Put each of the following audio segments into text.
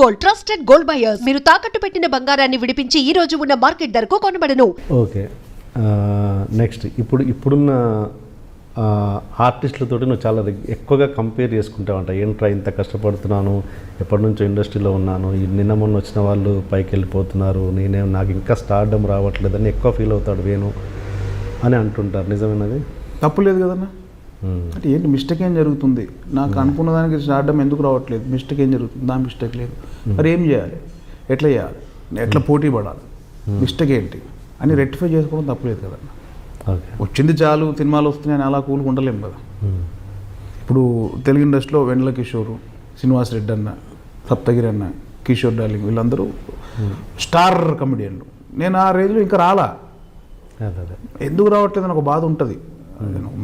Gold, trusted gold buyers. మీరు తాకట్టు పెట్టిన బంగారాన్ని విడిపించి ఈ రోజు ఉన్న మార్కెట్ ధరకు కొనబడను. ఓకే, నెక్స్ట్ ఇప్పుడున్న ఆర్టిస్టులతో నువ్వు చాలా ఎక్కువగా కంపేర్ చేసుకుంటావంట. ఏంట్రా ఇంత కష్టపడుతున్నాను, ఎప్పటి నుంచో ఇండస్ట్రీలో ఉన్నాను, నిన్న మొన్న వచ్చిన వాళ్ళు పైకి వెళ్ళిపోతున్నారు, నాకు ఇంకా స్టార్డమ్ రావట్లేదని ఎక్కువ ఫీల్ అవుతాడు వేణు అని అంటుంటారు. నిజమేనది? తప్పులేదు కదన్నా. అంటే ఏంటి మిస్టేక్ ఏం జరుగుతుంది, నాకు అనుకున్న దానికి స్టార్డమ్ ఎందుకు రావట్లేదు, మిస్టేక్ ఏం జరుగుతుంది, నా మిస్టేక్ లేదు, మరి ఏం చేయాలి, ఎట్లా చేయాలి, ఎట్లా పోటీ పడాలి, మిస్టేక్ ఏంటి అని రెక్టిఫై చేసుకోవడం తప్పులేదు కదన్నా. వచ్చింది చాలు, సినిమాలు వస్తున్నాయని అలా కూలుకు ఉండలేము కదా. ఇప్పుడు తెలుగు ఇండస్ట్రీలో వెన్నెల కిషోరు, శ్రీనివాస్ రెడ్డి అన్న, సప్తగిరి అన్న, కిషోర్ డార్లింగ్ వీళ్ళందరూ స్టార్ కమెడియన్లు. నేను ఆ రేంజ్లో ఇంకా రాలా. ఎందుకు రావట్లేదు అని ఒక బాధ ఉంటుంది.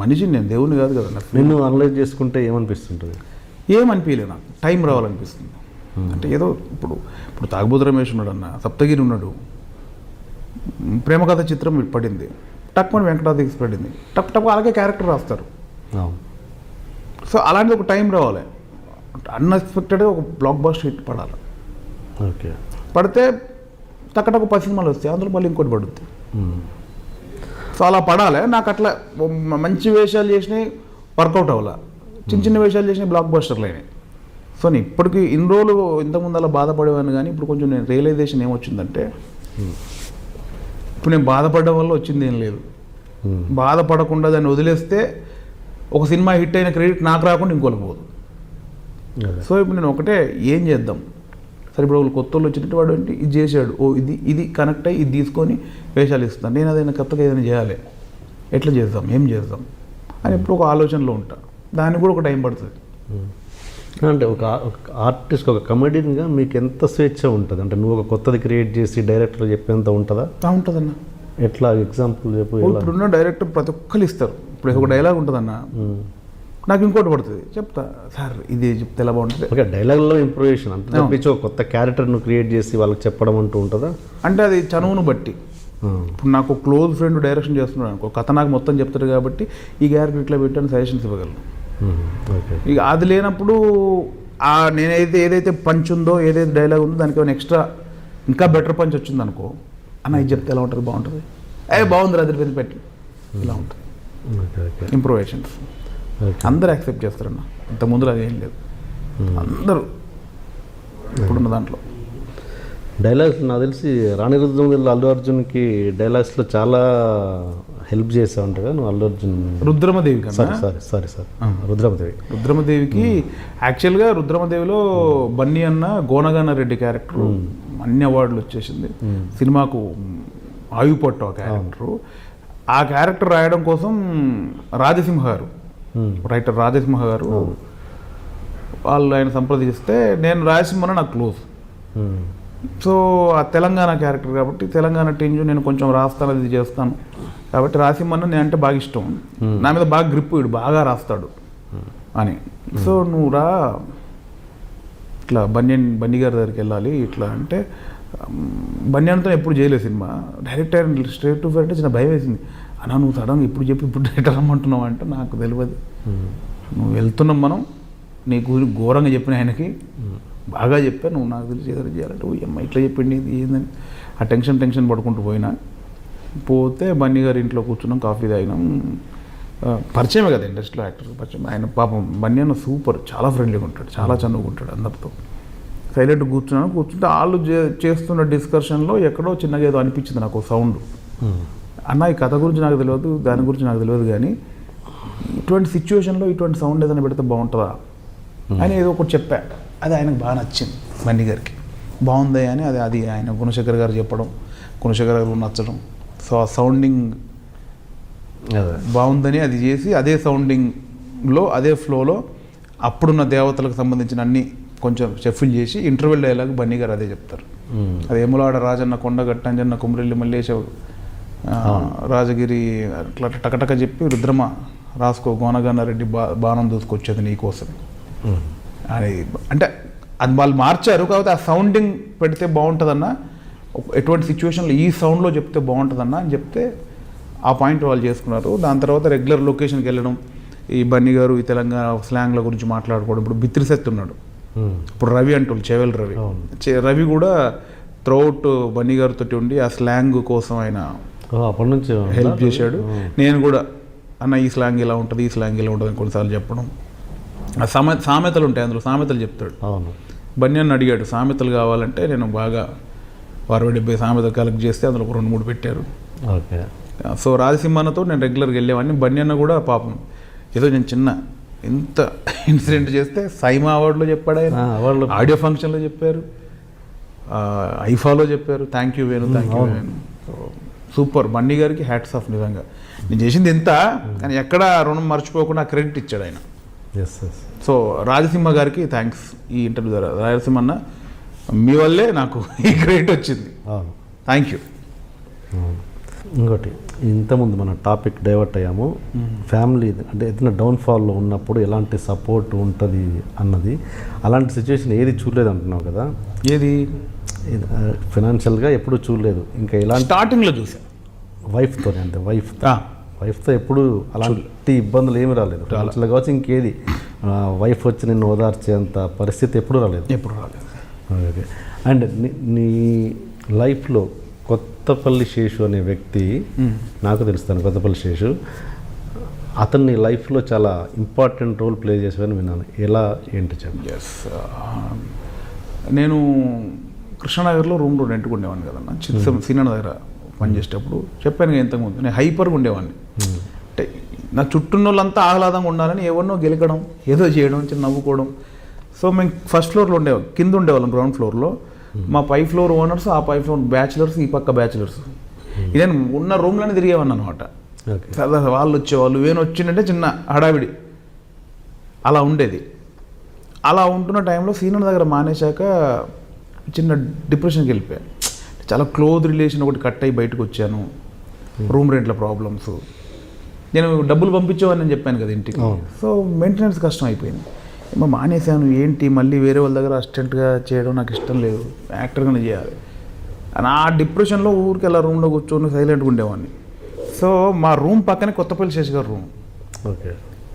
మనిషిని, నేను దేవుని కాదు కదా. నిన్ను అనలైజ్ చేసుకుంటే ఏమనిపిస్తుంటుంది? ఏమనిపించలేదు, నాకు టైం రావాలనిపిస్తుంది. అంటే ఏదో ఇప్పుడు తాగుబోతు రమేష్ ఉన్నాడు అన్న, సప్తగిరి ఉన్నాడు, ప్రేమ కథ చిత్రం పడింది, టక్మని వెంకటాద్రికి పడింది, టక్ అలాగే క్యారెక్టర్ రాస్తారు. సో అలాంటిది ఒక టైం రావాలి, అన్ఎక్స్పెక్టెడ్గా ఒక బ్లాక్ బస్టర్ హిట్ పడాలి. ఓకే, పడితే టక్ 10 సినిమాలు వస్తాయి, అందులో మళ్ళీ ఇంకోటి పడుద్ది. సో అలా పడాలి. నాకు అట్లా మంచి వేషాలు చేసినాయి వర్కౌట్ అవ్వాల, చిన్న చిన్న వేషాలు చేసినాయి బ్లాక్ బస్టర్లు అయినాయి. సో నేను ఇప్పటికీ ఇన్ని రోజులు ఇంతకుముందు అలా బాధపడేవాడిని, కానీ ఇప్పుడు కొంచెం నేను రియలైజేషన్ ఏమొచ్చిందంటే, ఇప్పుడు నేను బాధపడడం వల్ల వచ్చింది ఏం లేదు. బాధపడకుండా దాన్ని వదిలేస్తే ఒక సినిమా హిట్ అయిన క్రెడిట్ నాకు రాకుండా ఇంకోళ్ళకి పోదు. సో ఇప్పుడు నేను ఒకటే, ఏం చేద్దాం, సరే ఇప్పుడు వాళ్ళు కొత్త వాళ్ళు వచ్చినట్టు వాడు ఏంటి ఇది చేశాడు, ఓ ఇది కనెక్ట్ అయ్యి ఇది తీసుకొని వేషాలు ఇస్తాను, నేను అదైనా కొత్తగా ఏదైనా చేయాలి, ఎట్లా చేద్దాం, ఏం చేద్దాం అని ఎప్పుడు ఒక ఆలోచనలో ఉంటా. దానికి కూడా ఒక టైం పడుతుంది. అంటే ఒక ఆర్టిస్ట్, ఒక కమెడియన్గా మీకు ఎంత స్వేచ్ఛ ఉంటుంది? అంటే నువ్వు ఒక కొత్తది క్రియేట్ చేసి డైరెక్టర్ చెప్పేంత ఉంటుందా? ఉంటుందన్న. ఎట్లా ఎగ్జాంపుల్ చెప్పు. ఇప్పుడున్న డైరెక్టర్ ప్రతి ఒక్కరు ఇస్తారు. ఇప్పుడు ఒక డైలాగ్ ఉంటుందన్న, నాకు ఇంకోటి పడుతుంది, చెప్తా సార్ ఇది చెప్తే ఎలా బాగుంటుంది. ఓకే, డైలాగ్లో ఇంప్రూవేషన్ అంటే తప్పించి ఒక కొత్త క్యారెక్టర్ను క్రియేట్ చేసి వాళ్ళకి చెప్పడం అంటూ ఉంటుందా? అంటే అది చనువును బట్టి. ఇప్పుడు నాకు క్లోజ్ ఫ్రెండ్ డైరెక్షన్ చేస్తున్నాడు అనుకో, కథ నాకు మొత్తం చెప్తాడు కాబట్టి ఈ క్యారెక్టర్ ఇట్లా పెట్టాను సజెషన్స్ ఇవ్వగలను. ఇక అది లేనప్పుడు నేనైతే ఏదైతే పంచ్ ఉందో, ఏదైతే డైలాగ్ ఉందో దానికి ఏమైనా ఎక్స్ట్రా ఇంకా బెటర్ పంచ్ వచ్చింది అనుకో, అన్న ఇది చెప్తే ఎలా ఉంటుంది, బాగుంటుంది, బాగుంది అది పెట్టి ఇలా ఉంటుంది. ఇంప్రూవేషన్స్ అందరూ యాక్సెప్ట్ చేస్తారన్న. ఇంతకుముందు అది ఏం లేదు, అందరూ ఇప్పుడున్న దాంట్లో. డైలాగ్స్ నాకు తెలిసి రాణి రుద్రమదేవిలో అల్లు అర్జున్కి డైలాగ్స్లో చాలా హెల్ప్ చేసా ఉంటా కదా నువ్వు. అల్లు అర్జున్ రుద్రమదేవి సారీ రుద్రమదేవికి యాక్చువల్గా రుద్రమదేవిలో బన్నీ అన్న గోనగాన రెడ్డి క్యారెక్టర్ అన్ని అవార్డులు వచ్చేసింది. సినిమాకు ఆయుపట్టు ఆ క్యారెక్టరు. ఆ క్యారెక్టర్ రాయడం కోసం రాజసింహ గారు, రైటర్ రాజసింహ గారు వాళ్ళు ఆయన సంప్రదిస్తే, నేను రాజసింహన నాకు క్లోజ్. సో ఆ తెలంగాణ క్యారెక్టర్ కాబట్టి తెలంగాణ టింజు నేను కొంచెం రాస్తాను, అది చేస్తాను కాబట్టి రాసింహన్న నేను అంటే బాగా ఇష్టం, నా మీద బాగా గ్రిప్, వీడు బాగా రాస్తాడు అని. సో నువ్వు రా ఇట్లా బన్నీ గారి దగ్గరికి వెళ్ళాలి ఇట్లా అంటే, బన్యాన్తో ఎప్పుడు చేయలేదు cinema, director straight to fair అంటే చిన్న భయం వేసింది. అన్నా నువ్వు సడన్గా ఇప్పుడు చెప్పి ఇప్పుడు డైరెక్టర్ రమ్మంటున్నావు అంటే నాకు తెలియదు, నువ్వు వెళ్తున్నాం మనం, నీకు ఘోరంగా చెప్పిన ఆయనకి బాగా చెప్పా, నువ్వు నాకు తెలిసి ఏదైనా చేయాలంటే అమ్మ ఇట్లా చెప్పింది ఏందని ఆ టెన్షన్ పడుకుంటూ పోతే బన్నీ గారి ఇంట్లో కూర్చున్నాం, కాఫీ తాగినాం. పరిచయమే కదా ఇండస్ట్రీలో యాక్టర్ పరిచయం. ఆయన పాపం బన్నీ అన్న సూపర్, చాలా ఫ్రెండ్లీగా ఉంటాడు, చాలా చనువుకుంటాడు అందరితో. సైలెంట్ కూర్చుంటే వాళ్ళు చేస్తున్న డిస్కషన్లో ఎక్కడో చిన్నగా ఏదో అనిపించింది నాకు సౌండ్. అన్న ఈ కథ గురించి నాకు తెలియదు, దాని గురించి నాకు తెలియదు, కానీ ఇటువంటి సిచ్యువేషన్లో ఇటువంటి సౌండ్ ఏదైనా పెడితే బాగుంటుందా అని ఏదో ఒకటి చెప్పా. అది ఆయనకు బాగా నచ్చింది, బన్నీ గారికి బాగుంది అని. అది ఆయన గుణశేఖర్ గారు చెప్పడం, గుణశేఖర్ గారు నచ్చడం. సో ఆ సౌండింగ్ బాగుందని అది చేసి అదే సౌండింగ్లో అదే ఫ్లోలో అప్పుడున్న దేవతలకు సంబంధించిన అన్ని కొంచెం షఫిల్ చేసి ఇంటర్వెల్ డైలాగ్ బన్నీ గారు అదే చెప్తారు. అది ఎములాడ రాజన్న కొండగట్టంజన్న కుమరెల్లి మల్లేశ రాజగిరి అట్లా టకటక చెప్పి రుద్రమ రాసుకో గోనగాన రెడ్డి బాణం దూసుకొచ్చేది నీకోసం అని. అంటే అది వాళ్ళు మార్చారు కాబట్టి ఆ సౌండింగ్ పెడితే బాగుంటుందన్న, ఎటువంటి సిచ్యువేషన్లో ఈ సౌండ్లో చెప్తే బాగుంటుందన్న అని చెప్తే ఆ పాయింట్ వాళ్ళు చేసుకున్నారు. దాని తర్వాత రెగ్యులర్ లొకేషన్కి వెళ్ళడం, ఈ బన్నీ గారు ఈ తెలంగాణ స్లాంగ్ల గురించి మాట్లాడుకోవడం. ఇప్పుడు బిత్రిశెత్తి ఉన్నాడు, ఇప్పుడు రవి అంటారు చేవెల్ రవి. అవును. రవి కూడా త్రూఅవుట్ బన్నీ గారితో ఉండి ఆ స్లాంగ్ కోసం ఆయన అప్పటి నుంచి హెల్ప్ చేశాడు. నేను కూడా అన్న ఈ స్లాంగ్ ఇలా ఉంటుంది, ఈ స్లాంగ్ ఇలా ఉంటుంది అని కొన్నిసార్లు చెప్పడం. ఆ సామెతలు ఉంటాయి, అందులో సామెతలు చెప్తాడు. అవును. బన్నీ అని అడిగాడు సామెతలు కావాలంటే, నేను బాగా 60-70 సామెతలు కలెక్ట్ చేస్తే అందులో ఒక 2-3 పెట్టారు. ఓకే. సో రాజసింహన్నతో నేను రెగ్యులర్గా వెళ్ళేవాడిని. బన్నీ అన్న కూడా పాపం ఏదో నేను చిన్న ఇంత ఇన్సిడెంట్ చేస్తే సైమా అవార్డులో చెప్పాడు ఆయన, ఆడియో ఫంక్షన్లో చెప్పారు, ఐఫాలో చెప్పారు. Thank you Venu, thank you Venu. Super. Bunny గారికి హ్యాట్స్ ఆఫ్. నిజంగా నేను చేసింది ఎంత, కానీ ఎక్కడ రుణం మర్చిపోకుండా క్రెడిట్ ఇచ్చాడు ఆయన. సో రాజసింహ గారికి థ్యాంక్స్ ఈ ఇంటర్వ్యూ ద్వారా. రాజసింహన్న మీ వల్లే నాకు ఈ క్రెడిట్ వచ్చింది. Thank you. ఇంకోటి, ఇంతకుముందు మన టాపిక్ డైవర్ట్ అయ్యాము. ఫ్యామిలీ అంటే ఏదైనా డౌన్ఫాల్లో ఉన్నప్పుడు ఎలాంటి సపోర్ట్ ఉంటుంది అన్నది. అలాంటి సిచ్యువేషన్ ఏది చూడలేదు అంటున్నావు కదా. ఏది ఫైనాన్షియల్గా ఎప్పుడు చూడలేదు. ఇంకా ఎలాంటి స్టార్టింగ్లో చూసా వైఫ్తోనే, అంతే వైఫ్తో ఎప్పుడు అలాంటి ఇబ్బందులు ఏమి రాలేదు. ఫైనాన్షియల్గా కావచ్చు ఇంకేది, వైఫ్ వచ్చి నిన్ను ఓదార్చేంత పరిస్థితి ఎప్పుడు రాలేదు. ఓకే. అండ్ నీ లైఫ్లో కొత్తపల్లి శేషు అనే వ్యక్తి, నాకు తెలుస్తాను కొత్తపల్లి శేషు, అతన్ని లైఫ్లో చాలా ఇంపార్టెంట్ రోల్ ప్లే చేసేవని విన్నాను. ఎలా ఏంటి చెప్పండి. నేను కృష్ణనగర్లో రూమ్లో రెంట్కి ఉండేవాడిని కదన్నా, సీనియర్ దగ్గర పనిచేసేటప్పుడు. చెప్పాను కదా ఇంతకుముందు, నేను హైపర్గా ఉండేవాడిని. అంటే నా చుట్టూన్న వాళ్ళంతా ఆహ్లాదంగా ఉండాలని ఎవరినో గెలకడం, ఏదో చేయడం, చిన్న నవ్వుకోవడం. సో మేము ఫస్ట్ ఫ్లోర్లో ఉండేవాళ్ళం, కింద ఉండేవాళ్ళం గ్రౌండ్ ఫ్లోర్లో. మా పై ఫ్లోర్ ఓనర్స్, ఆ పై ఫ్లోర్ బ్యాచులర్స్, ఈ పక్క బ్యాచులర్స్. ఇదే ఉన్న రూమ్లోనే తిరిగేవాడిని అనమాట. సరదా వాళ్ళు వచ్చేవాళ్ళు, వేణు వచ్చిందంటే చిన్న హడావిడి అలా ఉండేది. అలా ఉంటున్న టైంలో సీనియర్ దగ్గర మానేశాక చిన్న డిప్రెషన్కి వెళ్ళిపోయాను. చాలా క్లోజ్ రిలేషన్ ఒకటి కట్ అయ్యి బయటకు వచ్చాను. రూమ్ రెంట్ల ప్రాబ్లమ్స్, నేను డబ్బులు పంపించేవాడిని అని చెప్పాను కదా ఇంటికి. సో మెయింటెనెన్స్ కష్టం అయిపోయింది. ఏమో మానేశాను, ఏంటి మళ్ళీ వేరే వాళ్ళ దగ్గర అసిస్టెంట్గా చేయడం నాకు ఇష్టం లేదు, యాక్టర్గానే చేయాలి. నా డిప్రెషన్లో ఊరికి అలా రూమ్లో కూర్చొని సైలెంట్గా ఉండేవాడిని. సో మా రూమ్ పక్కనే కొత్తపల్లి శేషు గారు రూమ్. ఓకే.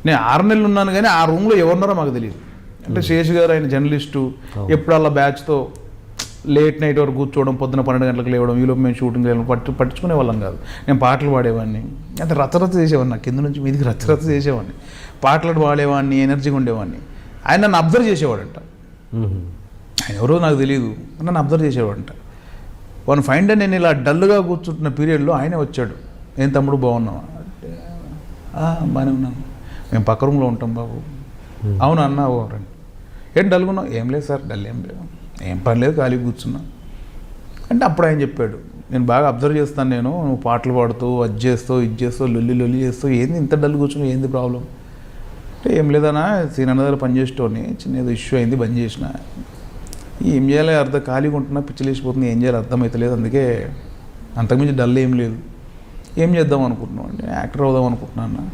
నేను 6 నెలలు ఉన్నాను, కానీ ఆ రూమ్లో ఎవరున్నారో మాకు తెలియదు. అంటే శేషు గారు ఆయన జర్నలిస్టు, ఎప్పుడు అలా బ్యాచ్తో లేట్ నైట్ వరకు కూర్చోవడం, పొద్దున 12 గంటలకు లేవడం, ఈలోపు మేము షూటింగ్ వెళ్ళడం, పట్టించుకునే వాళ్ళం కాదు. నేను పాటలు పాడేవాడిని, అంటే రచ్చరచ్చ చేసేవాడిని, నాకు కింద నుంచి మీదికి రచ్చరచ్చ చేసేవాడిని, పాటలు పాడేవాడిని, ఎనర్జీగా ఉండేవాడిని. ఆయన నన్ను అబ్జర్వ్ చేసేవాడంట. ఆయన ఎవరో నాకు తెలియదు, నన్ను అబ్జర్వ్ చేసేవాడంట. వన్ ఫైన్ డే నేను ఇలా డల్గా కూర్చుంటున్న పీరియడ్లో ఆయనే వచ్చాడు. ఏం తమ్ముడు బాగున్నావా అంటే, బాగానే ఉన్నాను, మేము పక్క రూమ్లో ఉంటాం బాబు. అవును అన్న, రండి. ఏం డల్గున్నావు? ఏం లేదు సార్, డల్ ఏం లేదు, ఏం పని లేదు, ఖాళీ కూర్చున్నా అంటే. అప్పుడు ఆయన చెప్పాడు, నేను బాగా అబ్జర్వ్ చేస్తాను, నువ్వు పాటలు పాడుతూ అది చేస్తూ ఇది చేస్తూ లొల్లి చేస్తూ, ఏంది ఇంత డల్ కూర్చున్నావు, ఏంది ప్రాబ్లం అంటే. ఏం లేదన్నా, సీనియర్ దగ్గర పనిచేసేటోని చిన్న ఏదో ఇష్యూ అయింది, బంద్ చేసిన. ఏం చేయాలి, ఖాళీగా ఉంటున్నా, పిచ్చిలేసిపోతుంది, ఏం చేయాలి అర్థమవుతలేదు, అందుకే అంతకుమించి డల్ ఏం లేదు. ఏం చేద్దాం అనుకుంటున్నావు అంటే, యాక్టర్ అవుదాం అనుకుంటున్నాను.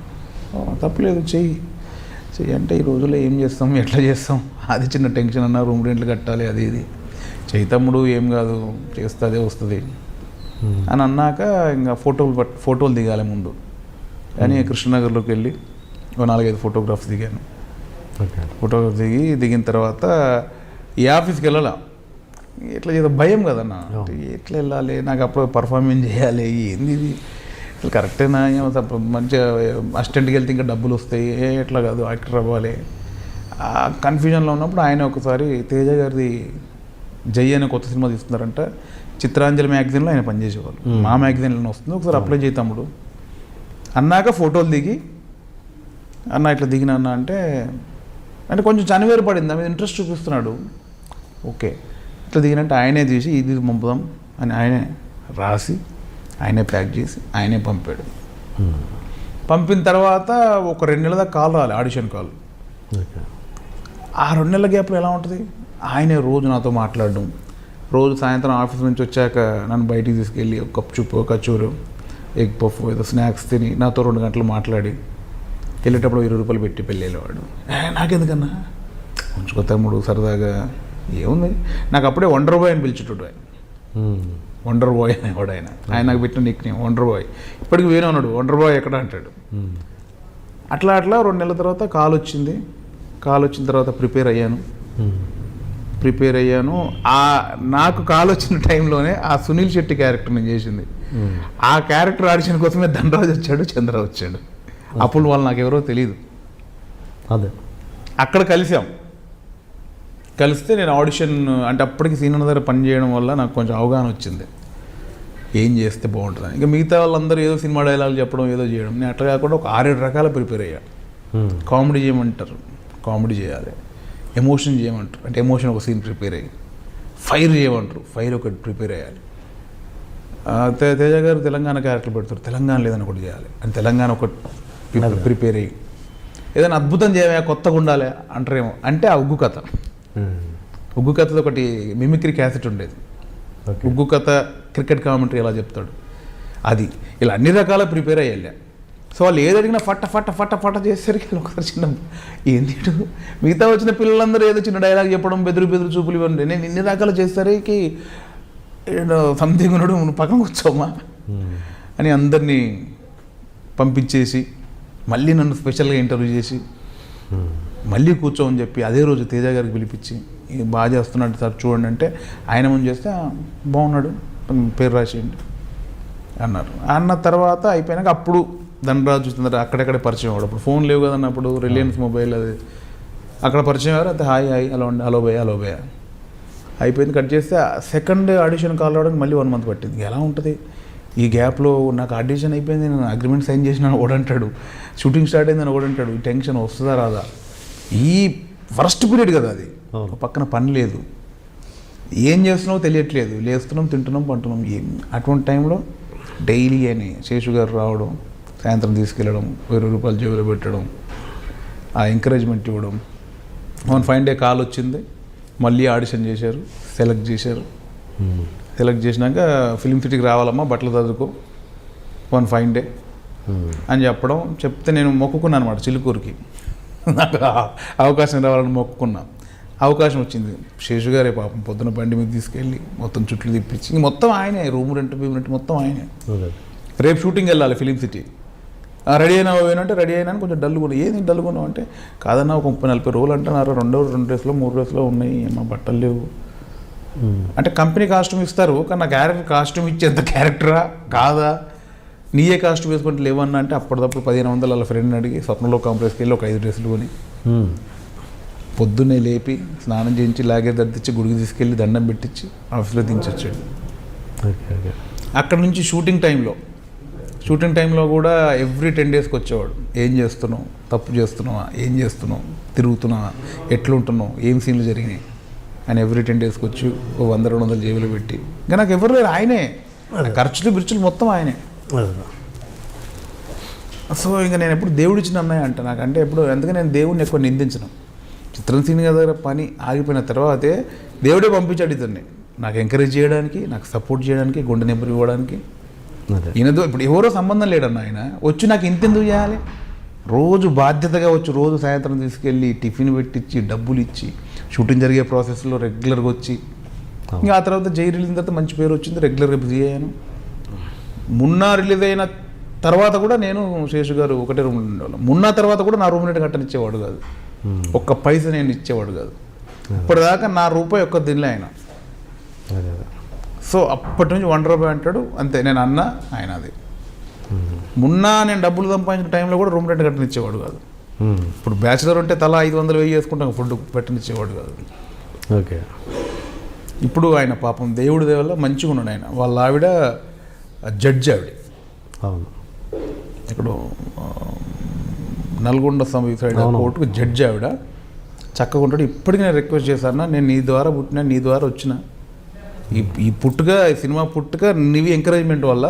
తప్పలేదు, చెయ్యి అంటే. ఈ రోజుల్లో ఏం చేస్తాం, ఎట్లా చేస్తాం, అది చిన్న టెన్షన్ అన్న, రూమ్ రెంట్లు కట్టాలి, అది ఇది. చెయ్యి తమ్ముడు, ఏం కాదు, చేస్తే అదే వస్తుంది అని అన్నాక ఇంకా ఫోటోలు దిగాలి ముందు. కానీ కృష్ణనగర్లోకి వెళ్ళి 4-5 ఫోటోగ్రాఫ్స్ దిగాను. ఫోటోగ్రాఫ్ దిగిన తర్వాత ఈ ఆఫీస్కి వెళ్ళాలా, ఎట్లా చేద్దాం, భయం కదన్నా, ఎట్లా వెళ్ళాలి, నాకు అప్పుడు పర్ఫార్మెన్స్ చేయాలి, ఏంది ఇది అసలు కరెక్టేనా, మంచిగా అసిస్టెంట్కి వెళ్తే ఇంకా డబ్బులు వస్తాయి, ఎట్లా కాదు యాక్టర్ అవ్వాలి. ఆ కన్ఫ్యూజన్లో ఉన్నప్పుడు ఆయన ఒకసారి తేజ గారిది జై అనే కొత్త సినిమా తీస్తున్నారంట, చిత్రాంజలి మ్యాగజైన్లో ఆయన పనిచేసేవాళ్ళు. మా మ్యాగజైన్లో వస్తుంది, ఒకసారి అప్లై చేయి తమ్ముడు అన్నాక ఫోటోలు దిగి, అన్న ఇట్లా దిగిన అన్న అంటే కొంచెం చనివేరు పడింది, మీద ఇంట్రెస్ట్ చూపిస్తున్నాడు. ఓకే, ఇట్లా దిగినంటే ఆయనే తీసి ఇది పంపుదాం అని ఆయనే రాసి, ఆయనే ప్యాక్ చేసి, ఆయనే పంపాడు. పంపిన తర్వాత ఒక 2 నెలల దాకా కాల్ రాలి, ఆడిషన్ కాల్. ఆ 2 నెలల గ్యాప్లో ఎలా ఉంటుంది, ఆయనే రోజు నాతో మాట్లాడడం, రోజు సాయంత్రం ఆఫీస్ నుంచి వచ్చాక నన్ను బయటికి తీసుకెళ్ళి ఒక కప్ చుప్పు, ఒక కచూరు, ఎగ్ పఫ్, ఏదో స్నాక్స్ తిని నాతో 2 గంటలు మాట్లాడి, వెళ్ళేటప్పుడు 20 రూపాయలు పెట్టి వెళ్ళేవాడు. నాకెందుకన్నా, ఉంచుకో తమ్ముడు సరదాగా, ఏముంది. నాకు అప్పుడే వండర్ బాయ్ అని పిలిచేటోడు ఆయన. వండర్ బాయ్ అనేవాడు ఆయన. ఆయన నాకు పెట్టిన నిక్ నేమ్ వండర్ బాయ్. ఇప్పటికి వేరే ఉన్నాడు, వండర్ బాయ్ ఎక్కడ అంటాడు. అట్లా 2 నెలల తర్వాత కాల్ వచ్చింది. కాల్ వచ్చిన తర్వాత ప్రిపేర్ అయ్యాను. ప్రిపేర్ అయ్యాను. నాకు కాల్ వచ్చిన టైంలోనే ఆ సునీల్ శెట్టి క్యారెక్టర్ నేను చేసింది. ఆ క్యారెక్టర్ ఆడిషన్ కోసమే ధనరాజు వచ్చాడు, చంద్ర వచ్చాడు. అప్పుడు వాళ్ళు నాకు ఎవరో తెలియదు. అదే అక్కడ కలిస్తే నేను ఆడిషన్ అంటే అప్పటికి సీనియర్ దగ్గర పని చేయడం వల్ల నాకు కొంచెం అవగాహన వచ్చింది ఏం చేస్తే బాగుంటుందని. ఇంకా మిగతా వాళ్ళందరూ ఏదో సినిమా డైలాగ్ చెప్పడం ఏదో చేయడం, నేను అట్లా కాకుండా ఒక 6-7 రకాల ప్రిపేర్ అయ్యా. కామెడీ చేయమంటారు, కామెడీ చేయాలి. ఎమోషన్ చేయమంటారు అంటే ఎమోషన్ ఒక సీన్ ప్రిపేర్ అయ్యి, ఫైర్ చేయమంటారు, ఫైర్ ఒకటి ప్రిపేర్ అయ్యాలి. తేజ గారు తెలంగాణ క్యారెక్టర్ పెడతారు, తెలంగాణ లేదని ఒకటి చేయాలి అని తెలంగాణ ఒకటి ప్రిపేర్ అయ్యి, ఏదైనా అద్భుతం చేయవా కొత్తగా ఉండాలి అంటారేమో అంటే ఆ ఉగ్గు కథ. ఉగ్గు కథతో ఒకటి మిమిక్రీ క్యాసెట్ ఉండేది. ఉగ్గు కథ క్రికెట్ కామెంటరీ ఎలా చెప్తాడు అది. ఇలా అన్ని రకాల ప్రిపేర్ అయ్యా. సో వాళ్ళు ఏది అడిగినా ఫట్ట చేసేసరికి ఒకసారి చిన్న ఏంటి మిగతా వచ్చిన పిల్లలందరూ ఏదో చిన్న డైలాగ్ చెప్పడం, బెదురు చూపులు ఇవ్వండి. నేను ఇన్ని రకాలు చేసేసరికి సంథింగ్ ఉన్నాడు, నువ్వు పక్కన కూర్చోమా అని అందరినీ పంపించేసి మళ్ళీ నన్ను స్పెషల్గా ఇంటర్వ్యూ చేసి మళ్ళీ కూర్చోమని చెప్పి అదే రోజు తేజ గారికి పిలిపించి బాగా చేస్తున్నాడు సార్ చూడండి అంటే ఆయన ముందు చేస్తే బాగున్నాడు పేరు రాసేయండి అన్నారు. అన్న తర్వాత అయిపోయినాక అప్పుడు ధనరాజు చంద్ర అక్కడెక్కడే పరిచయం అవ్వడు. అప్పుడు ఫోన్ లేవు కదన్న, అప్పుడు రిలయన్స్ మొబైల్ అది అక్కడ పరిచయం అయ్యారు. అయితే హాయ్ హలో భయ్య అయిపోయింది. కట్ చేస్తే సెకండ్ ఆడిషన్ కాల్ రావడానికి మళ్ళీ 1 month పట్టింది. ఎలా ఉంటుంది ఈ గ్యాప్లో? నాకు ఆడిషన్ అయిపోయింది, నేను అగ్రిమెంట్ సైన్ చేసిన ఓడంటాడు, షూటింగ్ స్టార్ట్ అయిందని ఓడంటాడు. ఈ టెన్షన్ వస్తుందా రాదా? ఈ ఫస్ట్ పీరియడ్ కదా అది. పక్కన పని లేదు, ఏం చేస్తున్నావో తెలియట్లేదు, లేస్తున్నాం తింటున్నాం పంటున్నాం. అటువంటి టైంలో డైలీ అని శేషు గారు రావడం, సాయంత్రం తీసుకెళ్ళడం, 20 రూపాయలు జేబులో పెట్టడం, ఆ ఎంకరేజ్మెంట్ ఇవ్వడం. 1 fine day కాల్ వచ్చింది, మళ్ళీ ఆడిషన్ చేశారు, సెలెక్ట్ చేశారు. సెలెక్ట్ చేసినాక ఫిలిం సిటీకి రావాలమ్మా బట్టలు చదువుకో 1 fine day అని చెప్తే నేను మొక్కుకున్నాను అనమాట చిలుకూరుకి. నాకు అవకాశం రావాలని మొక్కుకున్నా. అవకాశం వచ్చింది. శేషు గారే పాపం పొద్దున బండి మీద తీసుకెళ్ళి మొత్తం చుట్లు తిప్పించి మొత్తం ఆయనే, రూమ్ రెంట్ మొత్తం ఆయనే. రేపు షూటింగ్ వెళ్ళాలి ఫిలిం సిటీ, రెడీ అయినా పోయినంటే రెడీ అయినా కొంచెం డల్లుగా. ఏది డల్లుగా అంటే కాదన్నా ఒక 30-40 రోజులు అంటున్నారు, 2 డ్రెస్లో 3 డ్రెస్లో ఉన్నాయి, మా బట్టలు లేవు అంటే కంపెనీ కాస్ట్యూమ్ ఇస్తారు కానీ నా క్యారెక్టర్ కాస్ట్యూమ్ ఇచ్చేంత క్యారెక్టరా కాదా, నీయే కాస్ట్యూమ్ వేసుకుంటే లేవన్నా అంటే అప్పటిదప్పుడు 1500 వాళ్ళ ఫ్రెండ్ని అడిగి స్వప్నంలో కాంప్లెక్స్కి వెళ్ళి ఒక 5 డ్రెస్సులు కొని పొద్దున్నే లేపి స్నానం చేయించి లాగే దర్దించి గుడికి తీసుకెళ్ళి దండం పెట్టించి ఆఫీస్లో దించొచ్చాడు. అక్కడ నుంచి షూటింగ్ టైంలో కూడా ఎవ్రీ 10 daysకి వచ్చేవాడు. ఏం చేస్తున్నావు, తప్పు చేస్తున్నావా, ఏం చేస్తున్నావు, తిరుగుతున్నావా, ఎట్లుంటున్నావు, ఏం సీన్లు జరిగినాయి అని ఎవ్రీ 10 daysకి వచ్చి 100-200 జేబులు పెట్టి. ఇంకా నాకు ఎవరు లేరు, ఆయనే ఖర్చులు బిర్చులు మొత్తం ఆయనే. సో ఇంకా నేను ఎప్పుడు దేవుడు ఇచ్చిన అన్నయ్య అంట నాకంటే ఎప్పుడు. అందుకే నేను దేవుడిని ఎక్కువ నిందించను. చిత్రం సీన్ దగ్గర పని ఆగిపోయిన తర్వాతే దేవుడే పంపించాడు ఇతన్ని నాకు ఎంకరేజ్ చేయడానికి, నాకు సపోర్ట్ చేయడానికి, గుండె నెంబర్ ఇవ్వడానికి. ఈయనతో ఇప్పుడు ఎవరో సంబంధం లేడన్న, ఆయన వచ్చి నాకు ఇంతెందుకు చేయాలి, రోజు బాధ్యతగా వచ్చి రోజు సాయంత్రం తీసుకెళ్ళి టిఫిన్ పెట్టించి డబ్బులు ఇచ్చి షూటింగ్ జరిగే ప్రాసెస్లో రెగ్యులర్గా వచ్చి ఇంకా ఆ తర్వాత జై రిలీజ్ తర్వాత మంచి పేరు వచ్చింది, రెగ్యులర్గా బిజీ అయ్యాను. మున్నా రిలీజ్ అయిన తర్వాత కూడా నేను శేషు గారు ఒకటే రూమ్లో ఉండేవాళ్ళం. మున్నా తర్వాత కూడా నా రూమ్ రేట్ కట్టనిచ్చేవాడు కాదు, ఒక్క పైసా నేను ఇచ్చేవాడు కాదు. ఇప్పటిదాకా నా రూపాయి ఒక్క తినలే ఆయన. సో అప్పటి నుంచి ₹1 అంటాడు అంతే. నేను అన్న ఆయన అది. మున్నా నేను డబ్బులు సంపాదించిన టైంలో కూడా రూమ్ రెంట్ కట్టనిచ్చేవాడు కాదు. ఇప్పుడు బ్యాచిలర్ ఉంటే తలా 500-1000 వేసుకుంటాం, ఫుడ్ పెట్టనిచ్చేవాడు కాదు. ఓకే. ఇప్పుడు ఆయన పాపం దేవుడి దేవల్ల మంచిగా ఉన్నాడు. ఆయన వాళ్ళ ఆవిడ జడ్జి, ఆవిడ అవును ఇక్కడ నల్గొండ సైడ్ కోర్టుకు జడ్జి, ఆవిడ చక్కగా ఉంటాడు. ఇప్పటికీ నేను రిక్వెస్ట్ చేశాను, నేను నీ ద్వారా పుట్టినా, నీ ద్వారా వచ్చిన ఈ పుట్టుక, ఈ సినిమా పుట్టుక నీవి ఎంకరేజ్మెంట్ వల్ల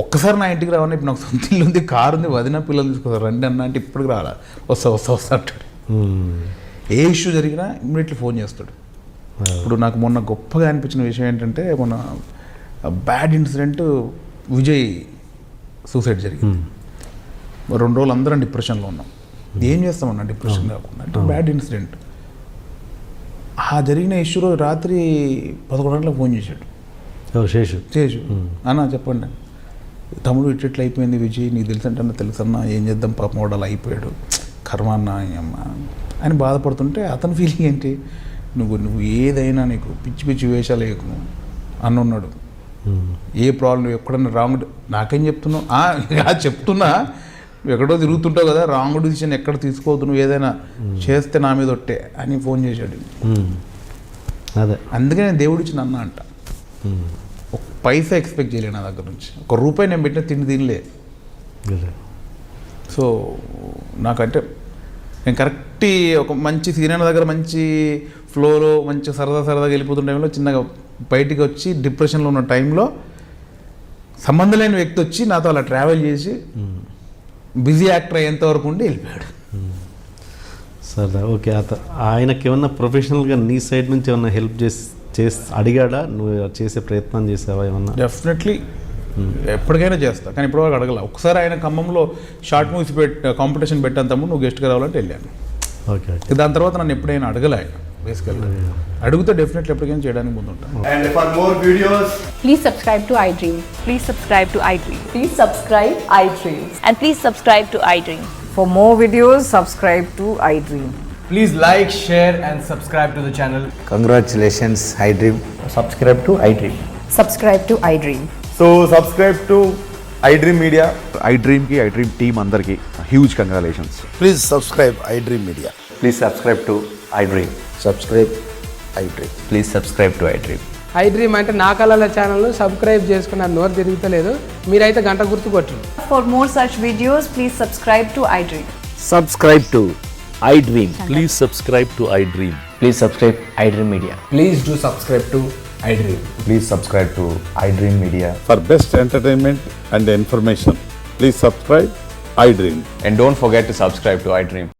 ఒక్కసారి నా ఇంటికి రావని. ఇప్పుడు నాకు సొంత ఇల్లు ఉంది, కారు ఉంది, వదిన పిల్లలు తీసుకొస్తారు, రండి అన్న అంటే ఇప్పటికి రాలా, వస్తా అంటాడు. ఏ ఇష్యూ జరిగినా ఇమ్మీడియట్లీ ఫోన్ చేస్తాడు. ఇప్పుడు నాకు మొన్న గొప్పగా అనిపించిన విషయం ఏంటంటే, మొన్న బ్యాడ్ ఇన్సిడెంట్, విజయ్ సూసైడ్ జరిగింది. 2 రోజులు అందరం డిప్రెషన్లో ఉన్నాం. ఏం చేస్తామన్నా డిప్రెషన్ కాకుండా, అంటే బ్యాడ్ ఇన్సిడెంట్. ఆ జరిగిన ఇష్యూలో రాత్రి 11 గంటలకు ఫోన్ చేశాడు శేషు. అన్న చెప్పండి తమ్ముడు ఇట్లా అయిపోయింది విజయ్, నీకు తెలుసంటే అన్న తెలుసన్నా, ఏం చేద్దాం పాపం వాడు అలా అయిపోయాడు, కర్మ అన్న అమ్మ అని బాధపడుతుంటే అతని ఫీలింగ్ ఏంటి, నువ్వు ఏదైనా నీకు పిచ్చి పిచ్చి వేషాలు వేయకు అన్నున్నాడు. ఏ ప్రాబ్లం ఎక్కడన్నా రాంగ్ నాకేం చెప్తున్నావు చెప్తున్నా, నువ్వు ఎక్కడో తిరుగుతుంటావు కదా, రాంగ్ డిసిషన్ ఎక్కడ తీసుకోవద్దు, నువ్వు ఏదైనా చేస్తే నా మీద ఒట్టే అని ఫోన్ చేశాడు. అదే అందుకే నేను దేవుడు ఇచ్చిన అన్న అంట. ఒక పైసా ఎక్స్పెక్ట్ చేయలేను నా దగ్గర నుంచి, ₹1 నేను పెట్టిన తిండి తినలే. సో నాకంటే నేను కరెక్ట్ ఒక మంచి సీనియర్ దగ్గర మంచి ఫ్లోలో మంచి సరదాగా వెళ్ళిపోతున్న టైంలో చిన్నగా బయటికి వచ్చి డిప్రెషన్లో ఉన్న టైంలో సంబంధం లేని వ్యక్తి వచ్చి నాతో అలా ట్రావెల్ చేసి బిజీ యాక్టర్ అయ్యేంతవరకు ఉండి వెళ్ళిపోయాడు. సరే ఓకే. ఆయనకి ఏమన్నా ప్రొఫెషనల్గా నీ సైడ్ నుంచి ఏమన్నా హెల్ప్ చేసి అడిగాడా? నువ్వు చేసే ప్రయత్నం చేసావా ఏమన్నా? డెఫినెట్లీ ఎప్పటికైనా చేస్తా, కానీ ఇప్పటివరకు అడగల. ఒకసారి ఆయన ఖమ్మంలో షార్ట్ మూవీస్ కాంపిటీషన్ పెట్టేంతప్పుడు నువ్వు గెస్ట్గా రావాలంటే వెళ్ళాను. ఓకే. దాని తర్వాత నన్ను ఎప్పుడైనా అడగలే ఆయన. బేసికల్గా అడిగితే డెఫినెట్లీ ఎప్పటికైనా చేయడానికి ముందుంటాను. And for more videos, Please subscribe to iDream. Please subscribe to iDream. Please subscribe iDream. And please subscribe to iDream. For more videos, subscribe to iDream. please like, share and subscribe to the channel. Congratulations, iDream. Subscribe to iDream. Subscribe to iDream. So subscribe to iDream Media. iDream ki iDream team andarki huge congratulations. Please subscribe iDream Media. Please subscribe to iDream. Subscribe iDream. Please subscribe to iDream. iDream అంటే నా కళల channel subscribe చేసుకున్న నోరు తిరుగుతలేదు, మీరైతే గంట గుర్తు కొట్టండి. For more such videos, please subscribe to iDream. Subscribe to iDream. Please subscribe to iDream. Please subscribe iDream Media. Please do subscribe to iDream. Please subscribe to iDream Media. For best entertainment and information, please subscribe iDream. And don't forget to subscribe to iDream.